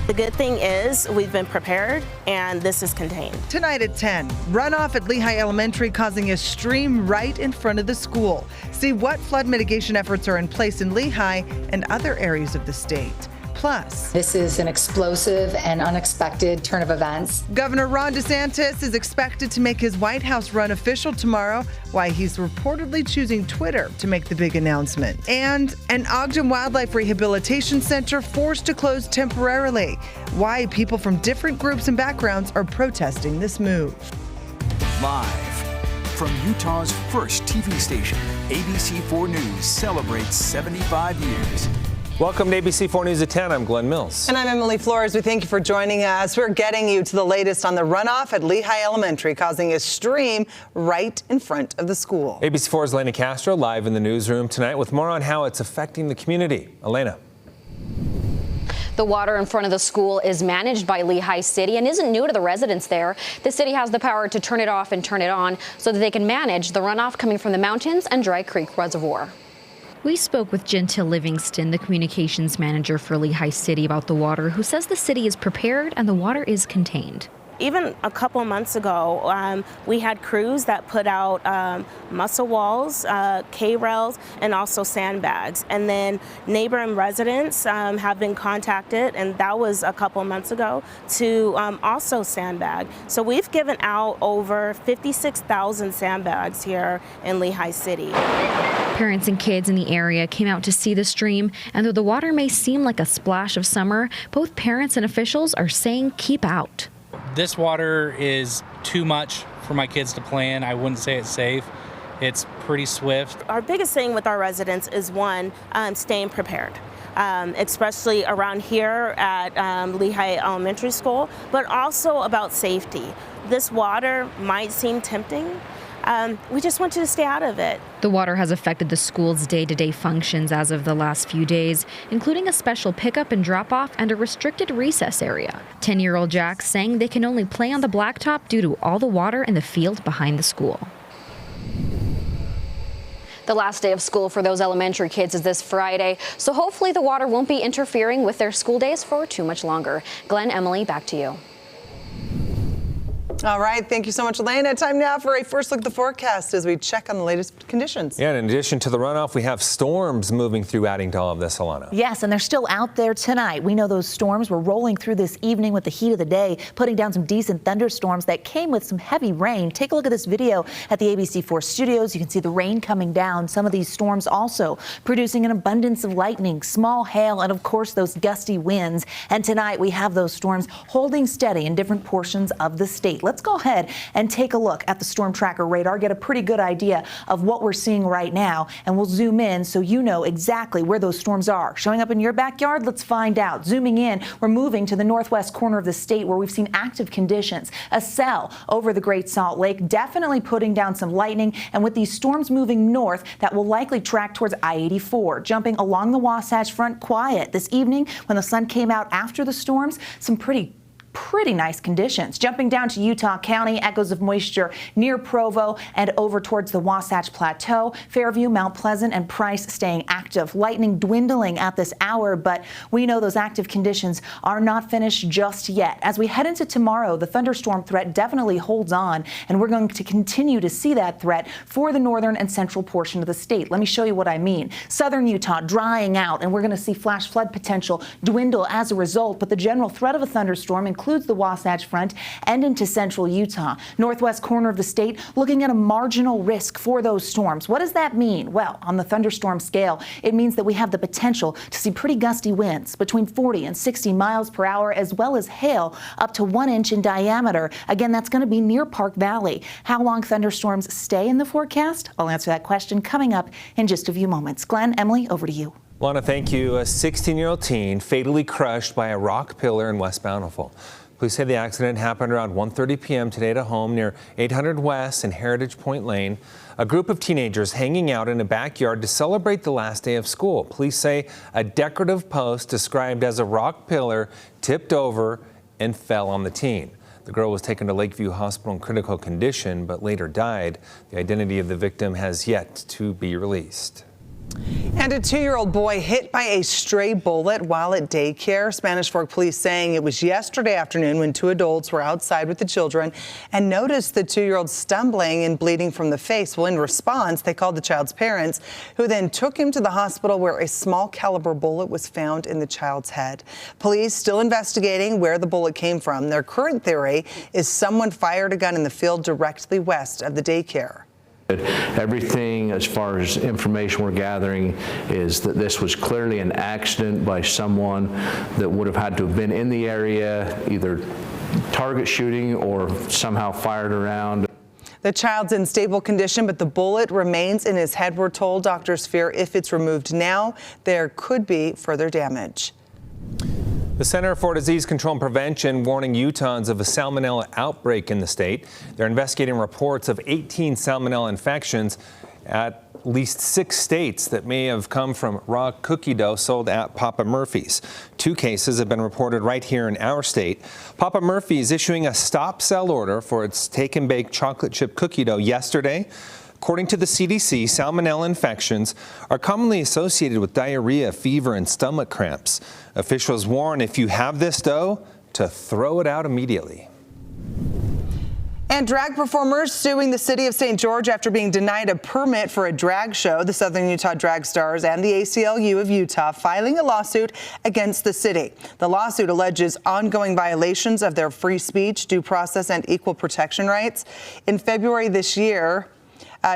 The good thing is we've been prepared and this is contained. Tonight at 10, runoff at Lehi Elementary causing a stream right in front of the school. See what flood mitigation efforts are in place in Lehi and other areas of the state. Plus, this is an explosive and unexpected turn of events. Governor Ron DeSantis is expected to make his White House run official tomorrow, why he's reportedly choosing Twitter to make the big announcement. And an Ogden Wildlife Rehabilitation Center forced to close temporarily, why people from different groups and backgrounds are protesting this move. Live from Utah's first TV station, ABC4 News celebrates 75 years. Welcome to ABC4 News at 10. I'm Glenn Mills. And I'm Emily Flores. We thank you for joining us. We're getting you to the latest on the runoff at Lehi Elementary, causing a stream right in front of the school. ABC4's Elena Castro live in the newsroom tonight with more on how it's affecting the community. Elena. The water in front of the school is managed by Lehi City and isn't new to the residents there. The city has the power to turn it off and turn it on so that they can manage the runoff coming from the mountains and Dry Creek Reservoir. We spoke with Gentil Livingston, the communications manager for Lehi City, about the water, who says the city is prepared and the water is contained. Even a couple months ago, we had crews that put out muscle walls, K-rails, and also sandbags. And then neighboring residents have been contacted, and that was a couple months ago, to also sandbag. So we've given out over 56,000 sandbags here in Lehi City. Parents and kids in the area came out to see the stream, and though the water may seem like a splash of summer, both parents and officials are saying keep out. This water is too much for my kids to play in. I wouldn't say it's safe. It's pretty swift. Our biggest thing with our residents is one, staying prepared. Especially around here at Lehi Elementary School, but also about safety. This water might seem tempting. We just want you to stay out of it. The water has affected the school's day-to-day functions as of the last few days, including a special pickup and drop-off and a restricted recess area. 10-year-old Jack saying they can only play on the blacktop due to all the water in the field behind the school. The last day of school for those elementary kids is this Friday, so hopefully the water won't be interfering with their school days for too much longer. Glenn, Emily, back to you. All right. Thank you so much, Elena. Time now for a first look at the forecast as we check on the latest conditions. Yeah, in addition to the runoff, we have storms moving through, adding to all of this, Alana. Yes, and they're still out there tonight. We know those storms were rolling through this evening with the heat of the day, putting down some decent thunderstorms that came with some heavy rain. Take a look at this video at the ABC4 studios. You can see the rain coming down. Some of these storms also producing an abundance of lightning, small hail, and of course those gusty winds. And tonight we have those storms holding steady in different portions of the state. Let's go ahead and take a look at the storm tracker radar, get a pretty good idea of what we're seeing right now, and we'll zoom in so you know exactly where those storms are. Showing up in your backyard? Let's find out. Zooming in, we're moving to the northwest corner of the state where we've seen active conditions. A cell over the Great Salt Lake, definitely putting down some lightning, and with these storms moving north, that will likely track towards I-84. Jumping along the Wasatch Front, quiet. This evening, when the sun came out after the storms, some pretty nice conditions. Jumping down to Utah County, echoes of moisture near Provo and over towards the Wasatch Plateau. Fairview, Mount Pleasant, and Price staying active. Lightning dwindling at this hour, but we know those active conditions are not finished just yet. As we head into tomorrow, the thunderstorm threat definitely holds on, and we're going to continue to see that threat for the northern and central portion of the state. Let me show you what I mean. Southern Utah drying out, and we're going to see flash flood potential dwindle as a result, but the general threat of a thunderstorm includes the Wasatch Front and into central Utah. Northwest corner of the state looking at a marginal risk for those storms. What does that mean? Well, on the thunderstorm scale, it means that we have the potential to see pretty gusty winds between 40 and 60 miles per hour, as well as hail up to 1 inch in diameter. Again, that's going to be near Park Valley. How long thunderstorms stay in the forecast? I'll answer that question coming up in just a few moments. Glenn, Emily, over to you. Lana, thank you. A 16-year-old teen fatally crushed by a rock pillar in West Bountiful. Police say the accident happened around 1:30 p.m. today at a home near 800 West and Heritage Point Lane. A group of teenagers hanging out in a backyard to celebrate the last day of school. Police say a decorative post described as a rock pillar tipped over and fell on the teen. The girl was taken to Lakeview Hospital in critical condition, but later died. The identity of the victim has yet to be released. And a 2-year-old boy hit by a stray bullet while at daycare. Spanish Fork police saying it was yesterday afternoon when 2 adults were outside with the children and noticed the 2-year-old stumbling and bleeding from the face. Well, in response, they called the child's parents, who then took him to the hospital where a small caliber bullet was found in the child's head. Police still investigating where the bullet came from. Their current theory is someone fired a gun in the field directly west of the daycare. Everything as far as information we're gathering is that this was clearly an accident by someone that would have had to have been in the area, either target shooting or somehow fired around. The child's in stable condition, but the bullet remains in his head, we're told. Doctors fear if it's removed now, there could be further damage. The Center for Disease Control and Prevention warning Utahns of a salmonella outbreak in the state. They're investigating reports of 18 salmonella infections at least 6 states that may have come from raw cookie dough sold at Papa Murphy's. 2 cases have been reported right here in our state. Papa Murphy's issuing a stop sell order for its take and bake chocolate chip cookie dough yesterday. According to the CDC, salmonella infections are commonly associated with diarrhea, fever, and stomach cramps. Officials warn if you have this dough, to throw it out immediately. And drag performers suing the city of St. George after being denied a permit for a drag show. The Southern Utah Drag Stars and the ACLU of Utah filing a lawsuit against the city. The lawsuit alleges ongoing violations of their free speech, due process, and equal protection rights. In February this year,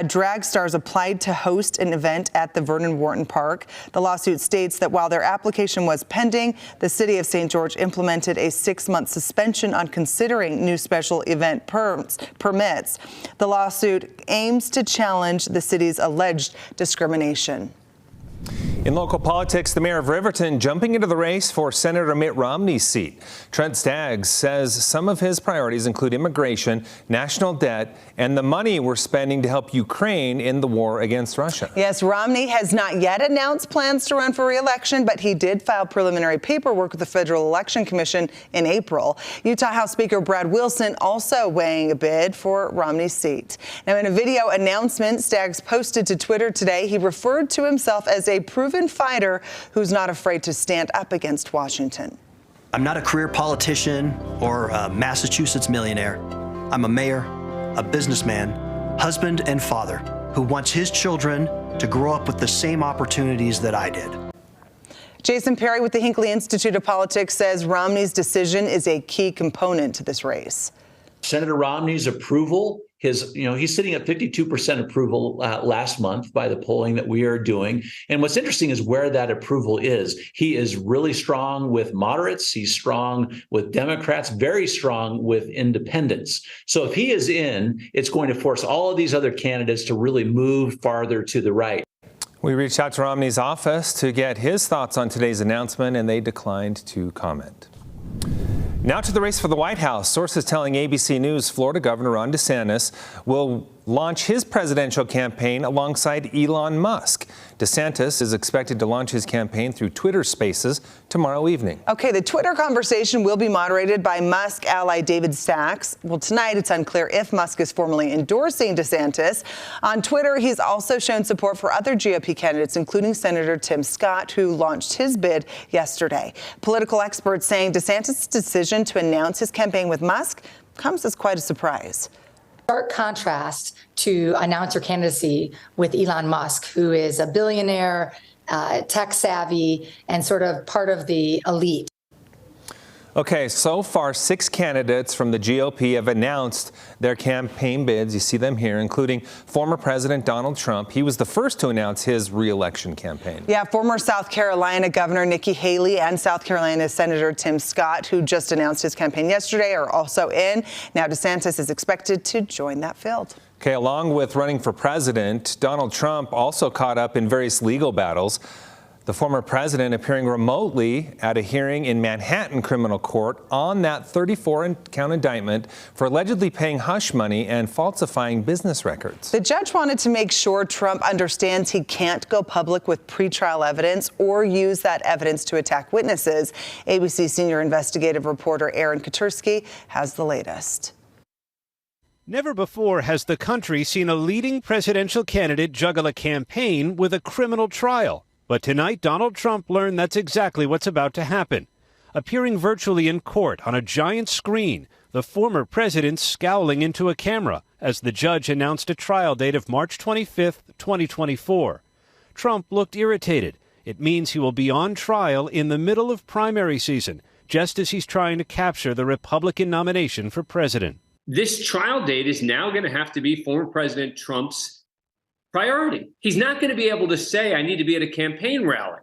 Drag Stars applied to host an event at the Vernon Wharton Park. The lawsuit states that while their application was pending, the city of St. George implemented a 6-month suspension on considering new special event permits. The lawsuit aims to challenge the city's alleged discrimination. In local politics, the mayor of Riverton jumping into the race for Senator Mitt Romney's seat. Trent Staggs says some of his priorities include immigration, national debt, and the money we're spending to help Ukraine in the war against Russia. Yes, Romney has not yet announced plans to run for re-election, but he did file preliminary paperwork with the Federal Election Commission in April. Utah House Speaker Brad Wilson also weighing a bid for Romney's seat. Now, in a video announcement Staggs posted to Twitter today, he referred to himself as a proven fighter who's not afraid to stand up against Washington. I'm not a career politician or a Massachusetts millionaire. I'm a mayor, a businessman, husband and father who wants his children to grow up with the same opportunities that I did. Jason Perry with the Hinckley Institute of Politics says Romney's decision is a key component to this race. Senator Romney's approval, he's sitting at 52% approval last month by the polling that we are doing. And what's interesting is where that approval is. He is really strong with moderates. He's strong with Democrats, very strong with independents. So if he is in, it's going to force all of these other candidates to really move farther to the right. We reached out to Romney's office to get his thoughts on today's announcement, and they declined to comment. Now to the race for the White House. Sources telling ABC News Florida Governor Ron DeSantis will launch his presidential campaign alongside Elon Musk. DeSantis is expected to launch his campaign through Twitter Spaces tomorrow evening. Okay, the Twitter conversation will be moderated by Musk ally David Sachs. Well, tonight it's unclear if Musk is formally endorsing DeSantis. On Twitter, he's also shown support for other GOP candidates, including Senator Tim Scott, who launched his bid yesterday. Political experts saying DeSantis' decision to announce his campaign with Musk comes as quite a surprise. Stark contrast to announce your candidacy with Elon Musk, who is a billionaire, tech savvy, and sort of part of the elite. Okay, so far 6 candidates from the GOP have announced their campaign bids. You see them here, including former President Donald Trump. He was the first to announce his re-election campaign. Yeah, former South Carolina Governor Nikki Haley and South Carolina Senator Tim Scott, who just announced his campaign yesterday, are also in. Now DeSantis is expected to join that field. Okay, along with running for president, Donald Trump also caught up in various legal battles. The former president appearing remotely at a hearing in Manhattan criminal court on that 34-count indictment for allegedly paying hush money and falsifying business records. The judge wanted to make sure Trump understands he can't go public with pretrial evidence or use that evidence to attack witnesses. ABC senior investigative reporter Aaron Katursky has the latest. Never before has the country seen a leading presidential candidate juggle a campaign with a criminal trial. But tonight, Donald Trump learned that's exactly what's about to happen. Appearing virtually in court on a giant screen, the former president scowling into a camera as the judge announced a trial date of March 25th, 2024. Trump looked irritated. It means he will be on trial in the middle of primary season, just as he's trying to capture the Republican nomination for president. This trial date is now going to have to be former President Trump's priority. He's not going to be able to say, I need to be at a campaign rally.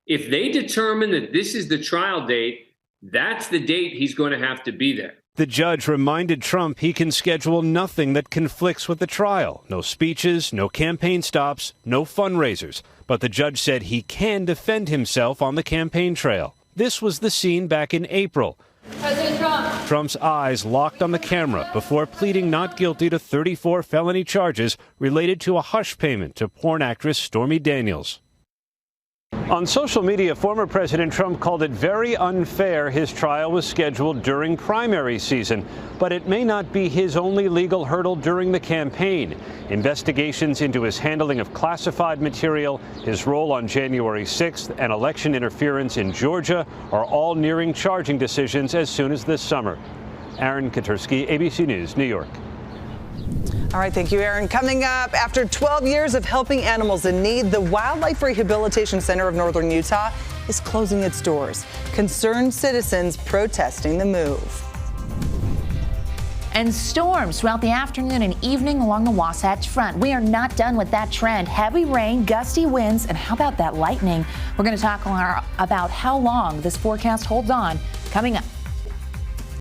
If they determine that this is the trial date, that's the date he's going to have to be there. The judge reminded Trump he can schedule nothing that conflicts with the trial. No speeches, no campaign stops, no fundraisers. But the judge said he can defend himself on the campaign trail. This was the scene back in April. President Trump. Trump's eyes locked on the camera before pleading not guilty to 34 felony charges related to a hush payment to porn actress Stormy Daniels. On social media, former President Trump called it very unfair his trial was scheduled during primary season, but it may not be his only legal hurdle during the campaign. Investigations into his handling of classified material, his role on January 6th, and election interference in Georgia are all nearing charging decisions as soon as this summer. Aaron Katursky, ABC News, New York. All right, thank you, Aaron. Coming up, after 12 years of helping animals in need, the Wildlife Rehabilitation Center of Northern Utah is closing its doors. Concerned citizens protesting the move. And storms throughout the afternoon and evening along the Wasatch Front. We are not done with that trend. Heavy rain, gusty winds, and how about that lightning? We're going to talk about how long this forecast holds on coming up.